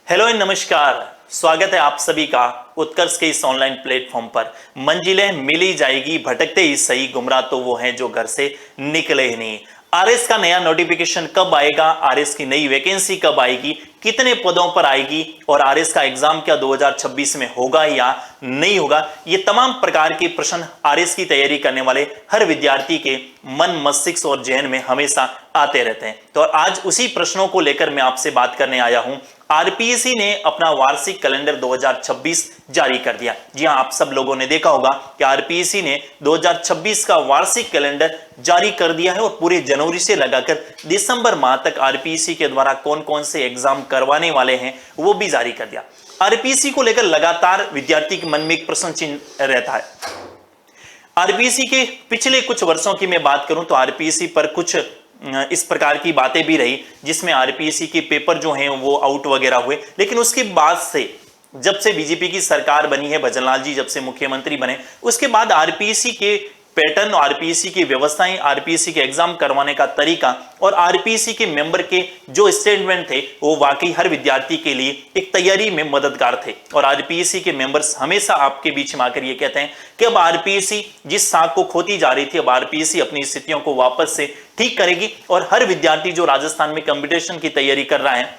Hello नमस्कार। स्वागत है आप सभी का उत्कर्ष के इस ऑनलाइन प्लेटफॉर्म पर। मंजिलें मिली जाएगी, भटकते ही सही, गुमराह तो वो हैं जो घर से निकले ही नहीं। आरएस का नया नोटिफिकेशन कब आएगा, आरएस की नई वैकेंसी कब आएगी, कितने पदों पर आएगी और आरएस का एग्जाम क्या 2026 में होगा या नहीं होगा, ये तमाम प्रकार के प्रश्न आरएस की तैयारी करने वाले हर विद्यार्थी के मन, मस्तिष्क और जहन में हमेशा आते रहते हैं। तो आज उसी प्रश्नों को लेकर मैं आपसे बात करने आया हूं। आरपीएससी ने अपना वार्षिक कैलेंडर 2026 जारी कर दिया। जी हां, आप सब लोगों ने देखा होगा कि आरपीएससी ने 2026 का वार्षिक कैलेंडर जारी कर दिया है और पूरे जनवरी से लगाकर दिसंबर माह तक आरपीएससी के द्वारा कौन कौन से एग्जाम करवाने वाले हैं वो भी जारी कर दिया। आरपीएससी को लेकर लगातार विद्यार्थी के मन में एक प्रश्न चिन्ह रहता है। आरपीएससी के पिछले कुछ वर्षों की मैं बात करूं तो आरपीएससी पर कुछ इस प्रकार की बातें भी रही जिसमें आरपीएससी के पेपर जो हैं वो आउट वगैरह हुए। लेकिन उसके बाद से जब से बीजेपी की सरकार बनी है, भजनलाल जी जब से मुख्यमंत्री बने, उसके बाद आरपीएससी के पैटर्न, आरपीएससी की व्यवस्थाएं, आरपीएससी के एग्जाम करवाने का तरीका और आरपीएससी के मेंबर के जो स्टेटमेंट थे वो वाकई हर विद्यार्थी के लिए एक तैयारी में मददगार थे। और आरपीएससी के मेंबर्स हमेशा आपके बीच में आकर ये कहते हैं कि अब आरपीएससी जिस साख को खोती जा रही थी, अब आरपीएससी अपनी स्थितियों को वापस से ठीक करेगी और हर विद्यार्थी जो राजस्थान में कंपटीशन की तैयारी कर रहा है,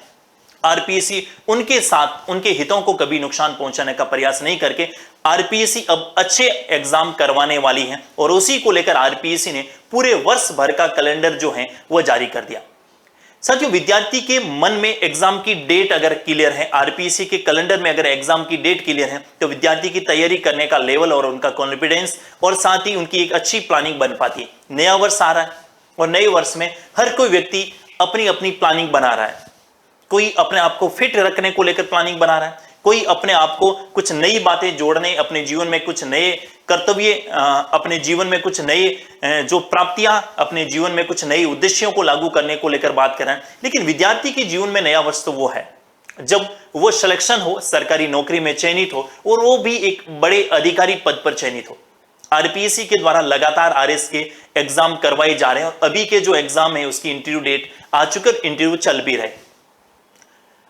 आरपीएससी उनके साथ, उनके हितों को कभी नुकसान पहुंचाने का प्रयास नहीं करके आरपीएससी अब अच्छे एग्जाम करवाने वाली है। और उसी को लेकर आरपीएससी ने पूरे वर्ष भर का कैलेंडर जो है वो जारी कर दिया। साथियों, विद्यार्थी के मन में एग्जाम की डेट अगर क्लियर है, आरपीएससी के कैलेंडर में अगर एग्जाम की डेट क्लियर है, तो विद्यार्थी की तैयारी करने का लेवल और उनका कॉन्फिडेंस और साथ ही उनकी एक अच्छी प्लानिंग बन पाती है। नया वर्ष आ रहा है और नए वर्ष में हर कोई व्यक्ति अपनी अपनी प्लानिंग बना रहा है। कोई अपने आप को फिट रखने को लेकर प्लानिंग बना रहा है, कोई अपने आप को कुछ नई बातें जोड़ने, अपने जीवन में कुछ नए कर्तव्य, अपने जीवन में कुछ नए जो प्राप्तियां, अपने जीवन में कुछ नए उद्देश्यों को लागू करने को लेकर बात कर रहे हैं। लेकिन विद्यार्थी के जीवन में नया वर्ष तो वो है जब वो सिलेक्शन हो, सरकारी नौकरी में चयनित हो और वो भी एक बड़े अधिकारी पद पर चयनित हो। आरपीएससी के द्वारा लगातार आरएस के एग्जाम करवाए जा रहे हैं और अभी के जो एग्जाम है उसकी इंटरव्यू डेट आ चुके, इंटरव्यू चल भी रहे।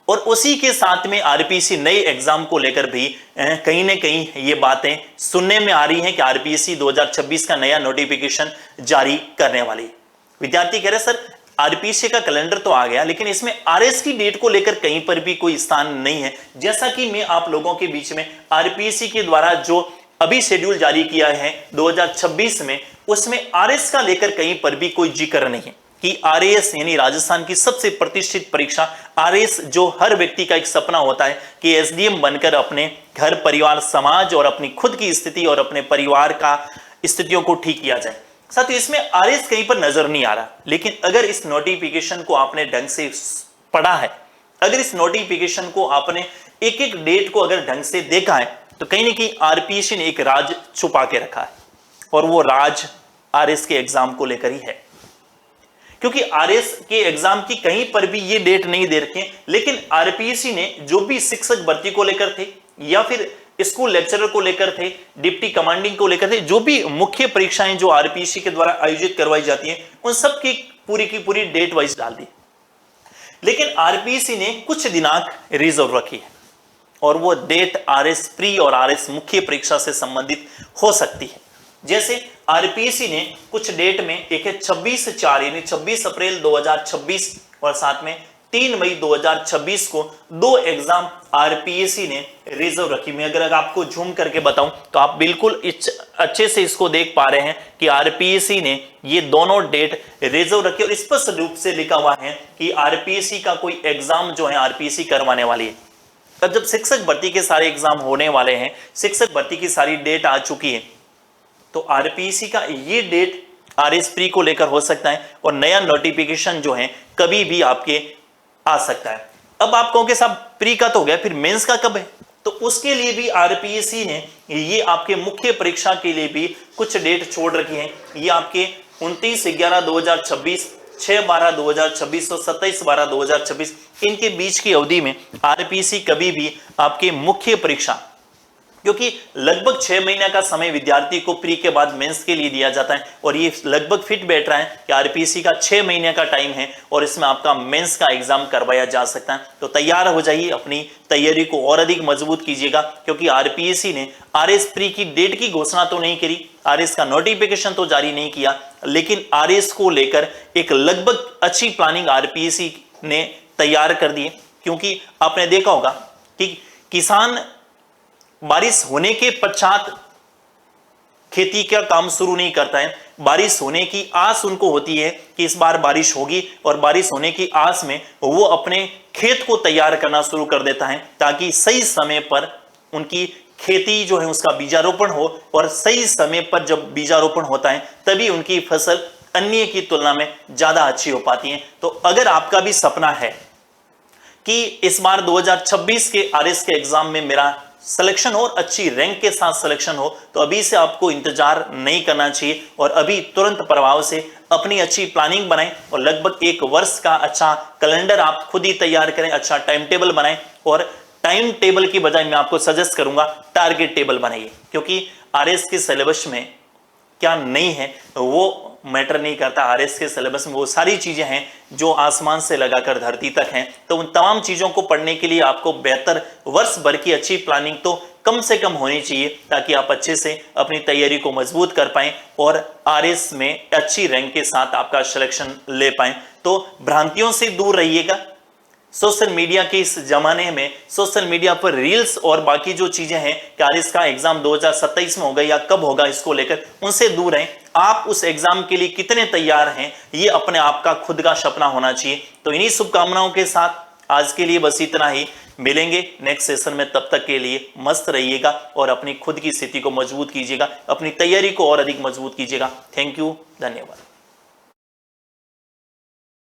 और उसी के साथ में आरपीएससी नए एग्जाम को लेकर भी कहीं ना कहीं ये बातें सुनने में आ रही हैं कि आरपीएससी 2026 का नया नोटिफिकेशन जारी करने वाली। विद्यार्थी कह रहे सर आरपीएससी का कैलेंडर तो आ गया लेकिन इसमें आरएस की डेट को लेकर कहीं पर भी कोई स्थान नहीं है। जैसा कि मैं आप लोगों के बीच में आरपीएससी के द्वारा जो अभी शेड्यूल जारी किया है 2026 में, उसमें आरएस का लेकर कहीं पर भी कोई जिक्र नहीं है कि आरएएस यानी राजस्थान की सबसे प्रतिष्ठित परीक्षा आरएएस, जो हर व्यक्ति का एक सपना होता है कि एसडीएम बनकर अपने घर, परिवार, समाज और अपनी खुद की स्थिति और अपने परिवार का स्थितियों को ठीक किया जाए। साथ ही इसमें आरएएस कहीं पर नजर नहीं आ रहा। लेकिन अगर इस नोटिफिकेशन को आपने ढंग से पढ़ा है, अगर इस नोटिफिकेशन को आपने एक एक डेट को अगर ढंग से देखा है, तो कहीं ना कहीं आरपीएससी ने एक राज छुपा के रखा है और वो राज आरएएस के एग्जाम को लेकर ही है। क्योंकि आरएस के एग्जाम की कहीं पर भी ये डेट नहीं दे रखे, लेकिन आरपीएससी ने जो भी शिक्षक भर्ती को लेकर थे या फिर स्कूल लेक्चरर को लेकर थे, डिप्टी कमांडिंग को लेकर थे, जो भी मुख्य परीक्षाएं जो आरपीएससी के द्वारा आयोजित करवाई जाती हैं, उन सब की पूरी डेट वाइज डाल दी। लेकिन आरपीएससी ने कुछ दिनांक रिजर्व रखी है और वो डेट आरएस प्री और आरएस मुख्य परीक्षा से संबंधित हो सकती है। जैसे आरपीएससी ने कुछ डेट में एक है 26/4 यानी 26 अप्रैल 2026 और साथ में 3 मई 2026 को दो एग्जाम आरपीएससी ने रिजर्व रखी। मैं अगर आपको झूम करके बताऊं तो आप बिल्कुल अच्छे से इसको देख पा रहे हैं कि आरपीएससी ने ये दोनों डेट रिजर्व रखी और स्पष्ट रूप से लिखा हुआ है कि आरपीएससी का कोई एग्जाम जो है आरपीएससी करवाने वाली है। तब जब शिक्षक भर्ती के सारे एग्जाम होने वाले हैं, शिक्षक भर्ती की सारी डेट आ चुकी है, तो आरपीएससी का ये डेट आरएस प्री को लेकर हो सकता है और नया नोटिफिकेशन जो है कभी भी आपके आ सकता है। अब आप कहोगे साहब प्री का तो हो गया, फिर मेंस का कब है? तो उसके लिए भी आरपीएससी ने ये आपके मुख्य परीक्षा के लिए भी कुछ डेट छोड़ रखी है। ये आपके 29/11/2026, 6/12/2026 और 27/12/2026 इनके बीच की अवधि में आरपीएससी कभी भी आपके मुख्य परीक्षा क्योंकि लगभग 6 महीने का समय विद्यार्थी को प्री के बाद मेंस के लिए दिया जाता है और ये लगभग फिट बैठ रहा है कि आरपीएससी का 6 महीने का टाइम है और इसमें आपका मेंस का एग्जाम करवाया जा सकता है। तो तैयार हो जाइए, अपनी तैयारी को और अधिक मजबूत कीजिएगा, क्योंकि आरपीएससी ने आरएस प्री की डेट की घोषणा तो नहीं करी, आरएस का नोटिफिकेशन तो जारी नहीं किया, लेकिन आरएस को लेकर एक लगभग अच्छी प्लानिंग आरपीएससी ने तैयार कर दी है। क्योंकि आपने देखा होगा कि किसान बारिश होने के पश्चात खेती का काम शुरू नहीं करता है, बारिश होने की आस उनको होती है कि इस बार बारिश होगी, और बारिश होने की आस में वो अपने खेत को तैयार करना शुरू कर देता है ताकि सही समय पर उनकी खेती जो है उसका बीजारोपण हो, और सही समय पर जब बीजारोपण होता है तभी उनकी फसल अन्य की तुलना में ज्यादा अच्छी हो पाती है। तो अगर आपका भी सपना है कि इस बार 2026 के आरएस के एग्जाम में मेरा सिलेक्शन हो और अच्छी रैंक के साथ सिलेक्शन हो, तो अभी से आपको इंतजार नहीं करना चाहिए और अभी तुरंत प्रभाव से अपनी अच्छी प्लानिंग बनाएं और लगभग 1 वर्ष का अच्छा कैलेंडर आप खुद ही तैयार करें, अच्छा टाइम टेबल बनाएं। और टाइम टेबल की बजाय मैं आपको सजेस्ट करूंगा टारगेट टेबल बनाइए, क्योंकि आरएस के सिलेबस में क्या नहीं है वो मैटर नहीं करता। आरएस के सिलेबस में वो सारी चीजें हैं जो आसमान से लगाकर धरती तक हैं। तो उन तमाम चीजों को पढ़ने के लिए आपको बेहतर वर्ष भर की अच्छी प्लानिंग तो कम से कम होनी चाहिए, ताकि आप अच्छे से अपनी तैयारी को मजबूत कर पाएं और आरएस में अच्छी रैंक के साथ आपका सिलेक्शन ले पाएं। तो भ्रांतियों से दूर रहिएगा। सोशल मीडिया के इस जमाने में सोशल मीडिया पर रील्स और बाकी जो चीजें हैं कि आरएस का एग्जाम 2027 में होगा या कब होगा इसको लेकर, उनसे दूर रहें। आप उस एग्जाम के लिए कितने तैयार हैं ये अपने आप का खुद का सपना होना चाहिए। तो इन्हीं शुभकामनाओं के साथ आज के लिए बस इतना ही, मिलेंगे नेक्स्ट सेशन में। तब तक के लिए मस्त रहिएगा और अपनी खुद की स्थिति को मजबूत कीजिएगा, अपनी तैयारी को और अधिक मजबूत कीजिएगा। थैंक यू, धन्यवाद।